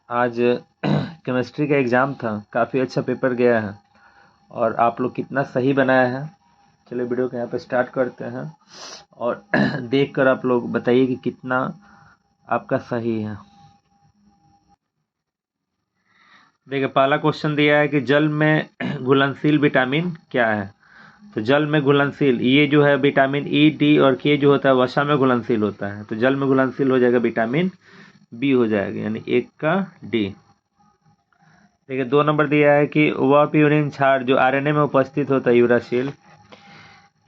आज केमिस्ट्री का एग्ज़ाम था, काफ़ी अच्छा पेपर गया है और आप लोग कितना सही बनाया है। चलिए वीडियो को यहाँ पे स्टार्ट करते हैं और देखकर आप लोग बताइए कि कितना आपका सही है। देखिए पहला क्वेश्चन दिया है कि जल में घुलनशील विटामिन क्या है। तो जल में घुलनशील ये जो है विटामिन ई, डी और के जो होता है वसा में घुलनशील होता है। तो जल में घुलनशील हो जाएगा विटामिन बी हो जाएगा, यानी एक का डी। देखिए 2 नंबर दिया है कि वह प्यूरिन क्षार जो आरएनए में उपस्थित होता है यूरासिल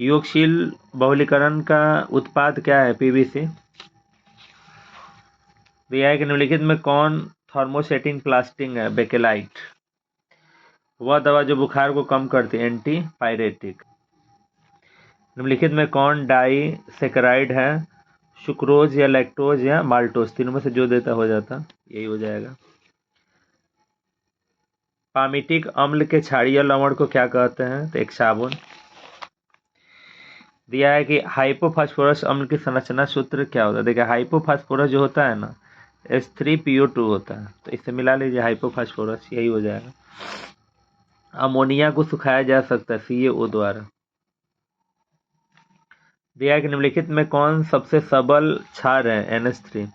योगशील बहुलीकरण का उत्पाद क्या है, पीबीसी। दिया है कि निम्नलिखित में कौन थर्मोसेटिंग प्लास्टिक है, बेकेलाइट। वह दवा जो बुखार को कम करती है, एंटी पायरेटिक। निम्नलिखित में कौन डाई सेकेराइड है, सुक्रोज या लैक्टोज या माल्टोज। तीनों में से जो देता हो जाता यही हो जाएगा। पामिटिक अम्ल के क्षारीय लवण को क्या कहते हैं, तो एक साबुन। दिया है कि हाइपोफास्फोरस अम्ल की संरचना सूत्र क्या होता है। देखिए हाइपोफास्फोरस जो होता है ना H3PO2 होता है, तो इससे मिला लीजिए हाइपोफास्फोरस, यही हो जाएगा। अमोनिया को सुखाया जा सकता है CaO द्वारा। दिया है कि निम्नलिखित में कौन सबसे सबल क्षार है, NH3।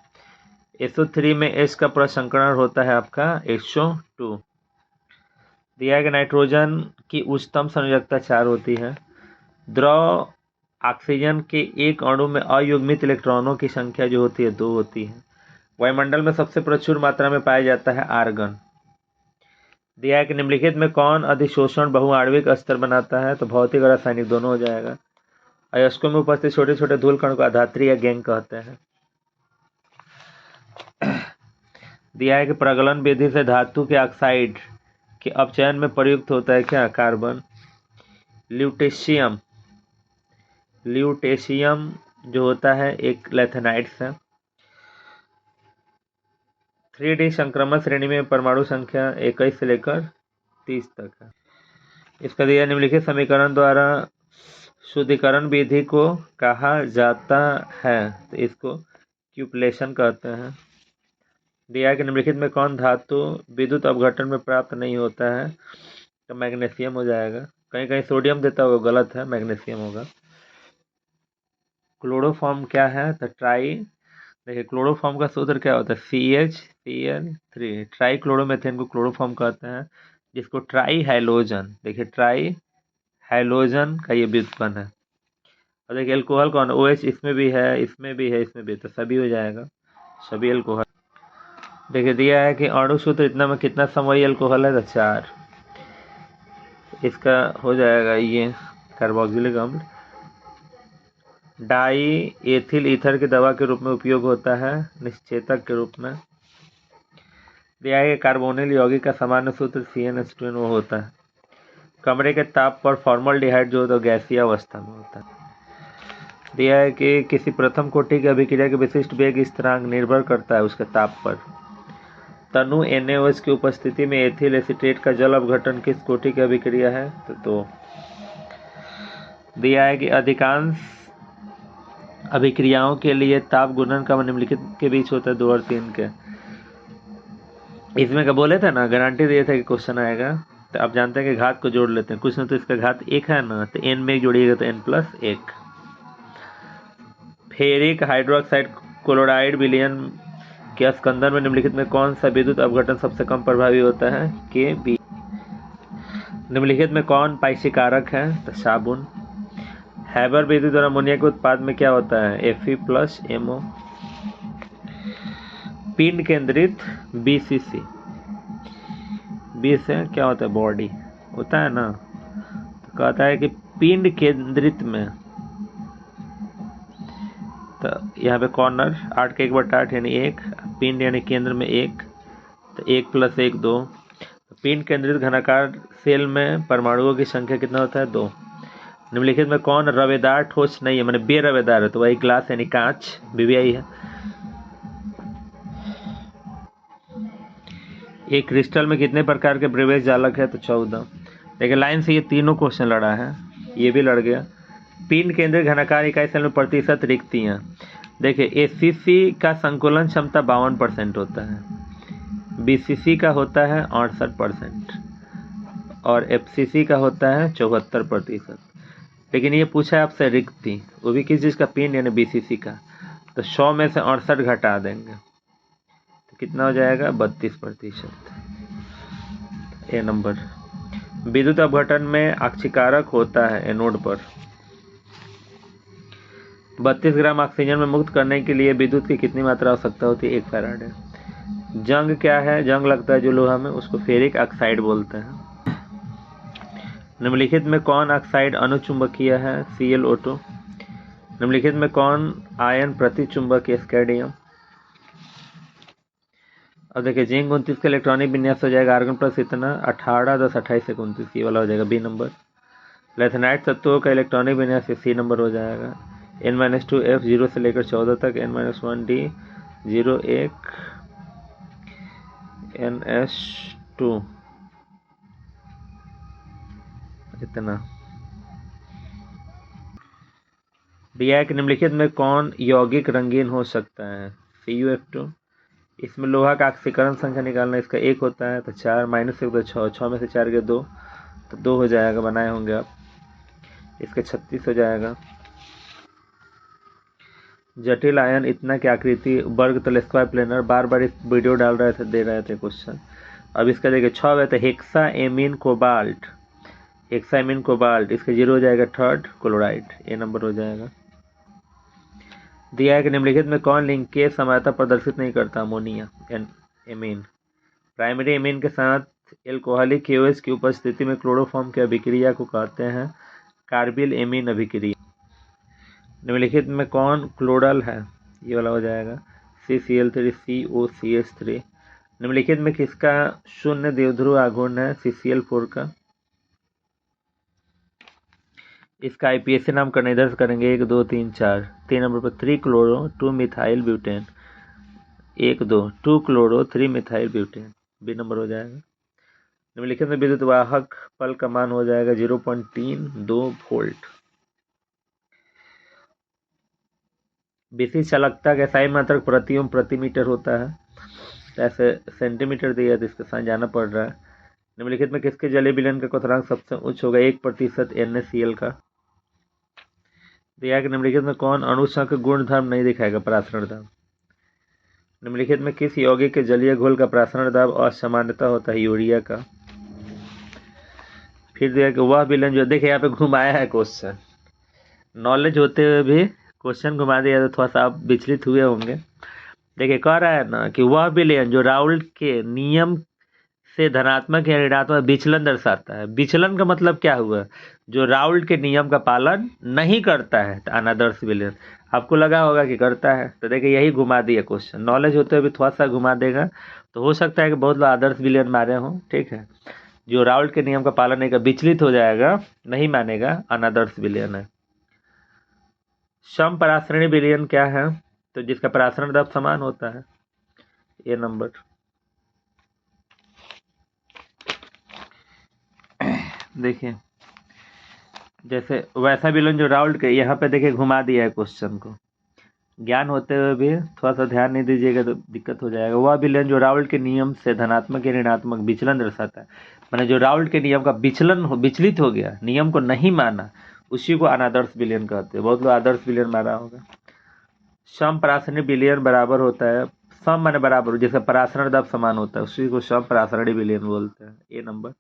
SO3 में H का प्रसंकरण होता है आपका SO2। दिया है कि नाइट्रोजन की उच्चतम संयोजकता 4 होती है। द्रव ऑक्सीजन के एक अणु में अयुग्मित इलेक्ट्रॉनों की संख्या जो होती है 2 होती है। वायुमंडल में सबसे प्रचुर मात्रा में पाया जाता है आर्गन। दिया है कि निम्नलिखित में कौन अधिशोषण बहुआण्विक अस्तर बनाता है, तो भौतिक और रासायनिक दोनों हो जाएगा। अयस्कों में उपस्थित छोटे छोटे धूल कण को अधात्री या गैंग कहते हैं। दिया है कि प्रगलन विधि से धातु के ऑक्साइड के अपचयन में प्रयुक्त होता है क्या, कार्बन। ल्यूटेशियम जो होता है एक लैथेनाइड्स है। 3D संक्रमण श्रेणी में परमाणु संख्या 21 से लेकर 30 तक है। इसका दिया निम्नलिखित समीकरण द्वारा शुद्धिकरण विधि को कहा जाता है, तो इसको क्यूपलेशन कहते हैं। दिया कि निम्नलिखित में कौन धातु विद्युत अपघटन में प्राप्त नहीं होता है, तो मैग्नीशियम हो जाएगा। कहीं कहीं सोडियम देता होगा, गलत है, मैग्नीशियम होगा। क्लोरोफॉर्म क्या है, तो ट्राई। देखिए क्लोरोफॉर्म का सूत्र क्या होता है, CH3। ट्राई क्लोरोमेथेन को क्लोरोफॉर्म कहते हैं, जिसको ट्राई हैलोजन। देखिए ट्राई हैलोजन का ये व्युत्पन्न है। और देखिए एल्कोहल कौन, OH इसमें भी है, इसमें भी है, इसमें भी, तो सभी हो जाएगा, सभी एल्कोहल। देखिए दिया है कि अणु सूत्र इतना में कितना समवायी एल्कोहल है, तो 4। इसका हो जाएगा ये कार्बोक्सिलिक अम्ल। डाई एथिल ईथर की दवा के रूप में उपयोग होता है, निश्चेतक के रूप में। दिया है कि कार्बोनिल यौगिक का सामान्य सूत्र CnH2 होता है। कमरे के ताप पर फॉर्मल्डिहाइड जो होता है गैसीय अवस्था में होता है। दिया है कि किसी प्रथम कोटि की अभिक्रिया के विशिष्ट वेग स्थिरांक निर्भर करता है उसके ताप पर। तनु NaOH की उपस्थिति में एथिल एसीटेट का जल अपघटन किस कोटि की अभिक्रिया है, तो 2। दिया है कि अधिकांश अभिक्रियाओं के लिए ताप गुणन का निम्नलिखित के बीच होता है 2 और 3 के। इसमें क्या बोले थे ना, गारंटी दिए थे कि क्वेश्चन आएगा, तो आप जानते हैं कि घात को जोड़ लेते हैं, कुछ ना तो इसका घात 1 है ना, तो n में जोड़िएगा तो n+1। फेरिक हाइड्रोक्साइड क्लोराइड विलयन के स्कंदन में निम्नलिखित में कौन सा विद्युत अपघटन सबसे कम प्रभावी होता है, Kb। निम्नलिखित में कौन पाइशीकारक है, तो साबुन। हैबर विधि द्वारा अमोनिया के उत्पाद में क्या होता है, Fe+MO। पिंड केंद्रित BCC, बी से क्या होता है, बॉडी होता है ना, तो कहता है कि पिंड केंद्रित में, तो यहाँ पे कॉर्नर 8 के 1/8 यानी 1, पिंड यानी केंद्र में 1, तो 1 + 1 2। तो पिंड केंद्रित घनाकार सेल में परमाणुओं की संख्या कितना होता है, 2। निम्नलिखित में कौन रवेदार ठोस नहीं है, मैंने बेरवेदार है, तो वही ग्लास यानी कांच, BBI है। एक क्रिस्टल में कितने प्रकार के प्रवेश जालक है, तो 14। देखिए लाइन से ये तीनों क्वेश्चन लड़ा है, ये भी लड़ गया। पिंड केंद्रित घनाकार इकाई सेल में प्रतिशत रिक्तियाँ। देखिए ACC का संकुलन क्षमता 52% होता है, BCC का होता है 68% और FCC का होता है 74%। लेकिन ये पूछा है आपसे रिक्ति, वो भी किस चीज़ का, पिन यानी BCC का, तो 100 में से 68 घटा देंगे तो कितना हो जाएगा 32%। ए नंबर। विद्युत अपघटन में अक्षीकारक होता है एनोड पर। 32 ग्राम ऑक्सीजन में मुक्त करने के लिए विद्युत की कितनी मात्रा आवश्यकता होती है, 1 फैराड। जंग क्या है, जंग लगता है जो लोहा में, उसको फेरिक ऑक्साइड बोलते हैं। निम्नलिखित में कौन ऑक्साइड अनुचुंबकीय है, ClO2। निम्नलिखित में कौन आयन प्रतिचुंबक है, स्कैंडियम। अब देखिए जिंक 29 का इलेक्ट्रॉनिक विन्यास हो जाएगा आर्गन प्लस इतना 18 10 28 29, ये वाला हो जाएगा बी नंबर। लेथेनाइट तत्वों का इलेक्ट्रॉनिक विन्यास सी नंबर हो जाएगा। N-2 F 0 से लेकर 14 तक, N-1 D 0 1 NS2 इतना। दिया है कि निम्नलिखित में कौन यौगिक रंगीन हो सकता है, CuF2। इसमें लोहा का ऑक्सीकरण संख्या निकालना, इसका 1 होता है तो 4 -1 तो 6, 6 में से 4 गए 2 तो 2 हो जाएगा, बनाए होंगे आप। इसका 36 हो जाएगा। जटिल आयन इतना की आकृति वर्ग तल स्क्वायर प्लेनर, बार बार इस वीडियो डाल रहे थे, दे रहे थे क्वेश्चन। अब इसका देखिए 6 है तो hexa amine cobalt, hexa amine cobalt, इसका 0 हो जाएगा थर्ड क्लोराइड, ए नंबर हो जाएगा। दिया है कि निम्नलिखित में कौन लिंकेज समानता प्रदर्शित नहीं करता, अमोनिया एमीन। प्राइमरी एमीन के साथ एल्कोहलिक KOH की उपस्थिति में क्लोरोफॉर्म की अभिक्रिया को कहते हैं कार्बिल एमीन अभिक्रिया। निम्नलिखित में कौन क्लोरल है, ये वाला हो जाएगा CCl3 COCH3। निम्नलिखित में किसका शून्य द्विध्रुव आघूर्ण है, CCl4 का। इसका IPAC नाम का निर्धारित करेंगे 1 2 3 4। 3 नंबर पर 3 chloro 2 methyl butane, 1 2 2 chloro 3 methyl butane, B number हो जाएगा। निम्नलिखित में विद्युत वाहक पल का मान हो जाएगा 0.32 वोल्ट। विशिष्ट चालकता का SI मात्रक प्रति ओम प्रति मीटर होता है, ऐसे सेंटीमीटर दिया तो इसके साथ जाना पड़ रहा है। निम्नलिखित में किसके जलीय विलयन का क्वथनांक सबसे उच्च होगा, 1% NaCl का। दिया कि निम्नलिखित में कौन अणुशंख का गुण धर्म नहीं दिखाएगा, प्रासरण दाब। निम्नलिखित में किस यौगिक के जलीय घोल का प्रासरण दाब असामान्यता होता है, यूरिया का। फिर दिया कि वह विलयन जो, देखिए यहाँ पे घुमाया है क्वेश्चन, नॉलेज होते हुए भी क्वेश्चन घुमा दिया तो थोड़ा सा आप विचलित हुए होंगे। देखिए कह रहा है ना कि वह विलयन जो राउल्ट के नियम से धनात्मक या ऋणात्मक विचलन दर्शाता है। विचलन का मतलब क्या हुआ, जो राउल्ट के नियम का पालन नहीं करता है तो अनादर्श विलयन। आपको लगा होगा कि करता है, तो देखिए यही घुमा दिया क्वेश्चन, नॉलेज होते हुए भी थोड़ा सा घुमा देगा तो हो सकता है कि बहुत लोग आदर्श विलयन मारे हों। ठीक है, जो राउल्ट के नियम का पालन नहीं कर विचलित हो जाएगा, नहीं मानेगा, अनादर्श विलयन है। समपराश्रेणी विलयन क्या है, तो जिसका परासरण दाब समान होता है, ये नंबर। देखिए जैसे वैसा विलयन जो राउल्ट के, यहाँ पे देखिए घुमा दिया है क्वेश्चन को, ज्ञान होते हुए भी थोड़ा सा ध्यान नहीं दीजिएगा तो दिक्कत हो जाएगा। वह विलयन जो राउल्ट के नियम से धनात्मक या ऋणात्मक विचलन दर्शाता है, माने जो राउल्ट के नियम का विचलित हो गया, नियम को नहीं माना, उसी को अनादर्श विलयन कहते हैं। बहुत लोग आदर्श विलयन मारा होगा। समपराश्रणी विलयन बराबर होता है, सम माने बराबर, जैसे परासरण दाब समान होता है, उसी को समपराश्रणी विलयन बोलते हैं, ए नंबर।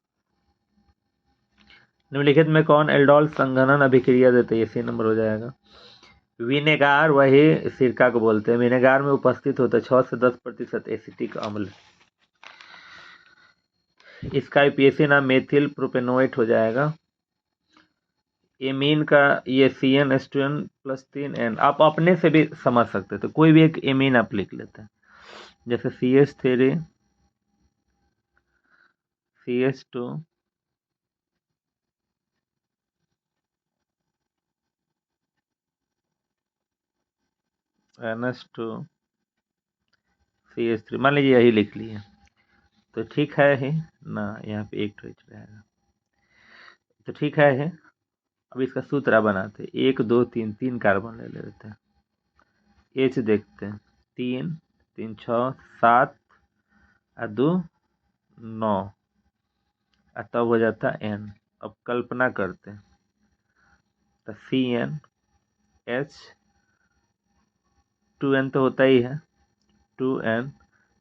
निम्नलिखित में कौन एल्डोल संघनन अभिक्रिया देते हैं, सी नंबर हो जाएगा। विनेगार वही सिरका को बोलते हैं। विनेगार में उपस्थित होता है 6 से 10% एसिटिक अम्ल। इसका IPAC नाम मेथिल प्रोपेनोएट हो जाएगा। एमीन का ये CnH2n+3n, आप अपने से भी समझ सकते, तो कोई भी एक एमीन आप लिख लेते हैं, जैसे CH3 CH2 NH2 CH3, मान लीजिए यही लिख लिए तो ठीक है ही ना, यहाँ पे एक ठोच रहेगा तो ठीक है। अब इसका सूत्र बनाते, 1 2 3 3 कार्बन ले लेते हैं, H देखते हैं, 3 3 6 7 2 9 तब हो जाता n। अब कल्पना करते हैं तो CN H 2n तो होता ही है 2n,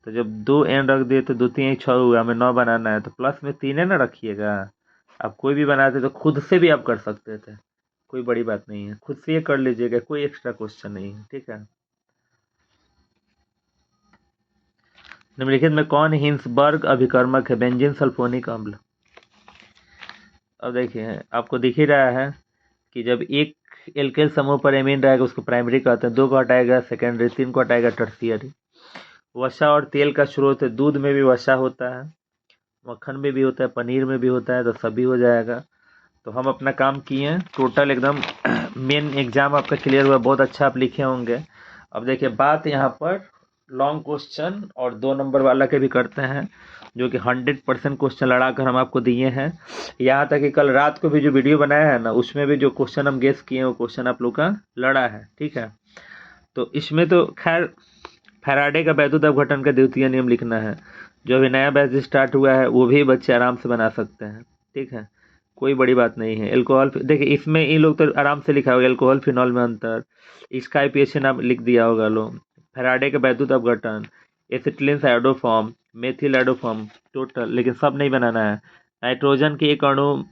तो जब 2n रख दिए तो 2 3 6 हुआ, हमें 9 बनाना है तो प्लस में 3 है ना रखिएगा। आप कोई भी बनाते तो खुद से भी आप कर सकते थे, कोई बड़ी बात नहीं है, खुद से ये कर लीजिएगा, कोई एक्स्ट्रा क्वेश्चन नहीं है, ठीक है। निम्नलिखित में कौन हिंसबर्ग अभिकर्मक है? बेंजीन सल्फोनिक अम्ल। अब देखिए आपको दिख ही रहा है कि जब एक एल्केल समूह पर एमीन रहेगा उसको प्राइमरी कहते हैं, 2 को हटाएगा सेकेंडरी, 3 को हटाएगा टर्शियरी। वसा और तेल का स्रोत है, दूध में भी वसा होता है, मक्खन में भी होता है, पनीर में भी होता है, तो सभी हो जाएगा। तो हम अपना काम किए हैं, टोटल एकदम मेन एग्जाम आपका क्लियर हुआ, बहुत अच्छा आप लिखे होंगे। अब देखिए बात यहाँ पर लॉन्ग क्वेश्चन और 2 नंबर वाला के भी करते हैं, जो कि 100% क्वेश्चन लड़ा कर हम आपको दिए हैं। यहाँ तक कि कल रात को भी जो वीडियो बनाया है ना, उसमें भी जो क्वेश्चन हम गेस किए हैं वो क्वेश्चन आप लोग का लड़ा है, ठीक है। तो इसमें तो खैर फैराडे का वैद्युत अपघटन का द्वितीय नियम लिखना है। जो अभी नया बैच स्टार्ट हुआ है वो भी बच्चे आराम से बना सकते हैं, ठीक है, कोई बड़ी बात नहीं है। एल्कोहल देखिए इसमें इन लोग तो आराम से लिखा होगा, एल्कोहल फिनॉल में अंतर, इसका आईपीएच नाम लिख दिया होगा लोग। फैराडे का वैद्युत अपघटन, एसिटिलीन साइडोफॉर्म, मेथिल आइडोफॉर्म, टोटल, लेकिन सब नहीं बनाना है। नाइट्रोजन के एक अणु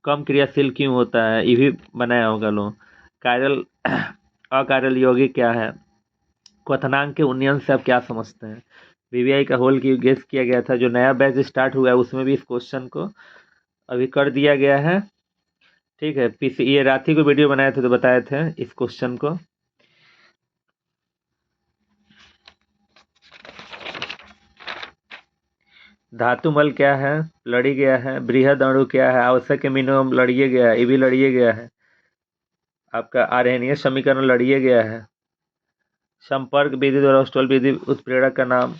कम क्रियाशील क्यों होता है, ये भी बनाया होगा लोग। कायरल अकार्यल यौगिक क्या है? क्वथनांक के उन्नयन से आप क्या समझते हैं? वीवीआई का होल की गेस किया गया था, जो नया बैच स्टार्ट हुआ है उसमें भी इस क्वेश्चन को अभी कर दिया गया है, ठीक है। ये रात ही को वीडियो बनाए थे तो बताए थे इस क्वेश्चन को। धातुमल क्या है? लड़ी गया है। बृहद अणु क्या है? आवश्यक मिनिमम लड़िए गया है, ये भी लड़िए गया है। आपका आर्यनीय समीकरण लड़िए गया है। संपर्क विधि द्वारा स्टॉल विधि उत्प्रेरक का नाम।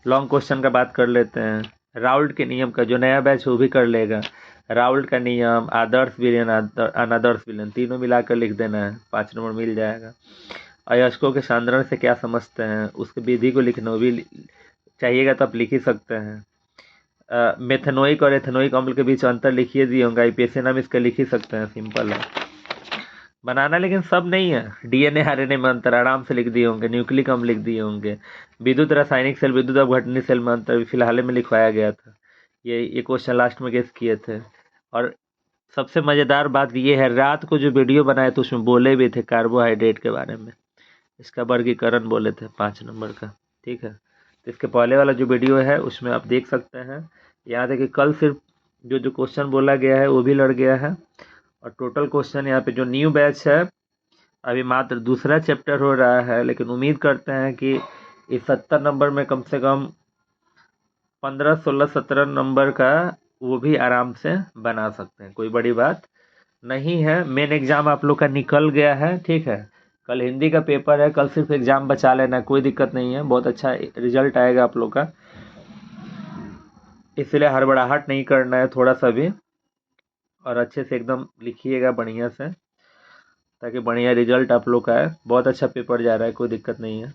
लॉन्ग क्वेश्चन का बात कर लेते हैं। राउल्ट के नियम का, जो नया बैच वो भी कर लेगा। राउल्ट का नियम, आदर्श विलयन, अनादर्श विलयन, तीनों मिलाकर लिख देना है, 5 नंबर मिल जाएगा। अयस्कों के सांद्रण से क्या समझते हैं? उसकी विधि को लिखना, वो भी चाहिएगा तो आप लिख ही सकते हैं। मेथनोइक और एथेनोइक अम्ल के बीच अंतर लिखिए दिए होंगे, आईपीएससी नाम इसका लिख ही सकते हैं, सिंपल है बनाना, लेकिन सब नहीं है। डीएनए आरएनए में अंतर आराम से लिख दिए होंगे, न्यूक्लिक अम्ल लिख दिए होंगे। विद्युत रासायनिक सेल विद्युत अपघटनीय सेल में अंतर फिलहाल में लिखवाया गया था, ये क्वेश्चन लास्ट में गेस किए थे। और सबसे मज़ेदार बात ये है, रात को जो वीडियो बनाए तो उसमें बोले भी थे कार्बोहाइड्रेट के बारे में, इसका वर्गीकरण बोले थे 5 नंबर का, ठीक है। तो इसके पहले वाला जो वीडियो है उसमें आप देख सकते हैं। यहाँ देखिए कल सिर्फ जो जो क्वेश्चन बोला गया है वो भी लड़ गया है, और टोटल क्वेश्चन यहाँ पे जो न्यू बैच है अभी मात्र दूसरा चैप्टर हो रहा है, लेकिन उम्मीद करते हैं कि इस 70 नंबर में कम से कम 15 16 17 नंबर का वो भी आराम से बना सकते हैं, कोई बड़ी बात नहीं है। मेन एग्जाम आप लोग का निकल गया है, ठीक है। कल हिंदी का पेपर है, कल सिर्फ एग्जाम बचा लेना, कोई दिक्कत नहीं है, बहुत अच्छा रिजल्ट आएगा आप लोग का, इसलिए हड़बड़ाहट नहीं करना है थोड़ा सा भी, और अच्छे से एकदम लिखिएगा बढ़िया से, ताकि बढ़िया रिजल्ट आप लोग का आए। बहुत अच्छा पेपर जा रहा है, कोई दिक्कत नहीं है।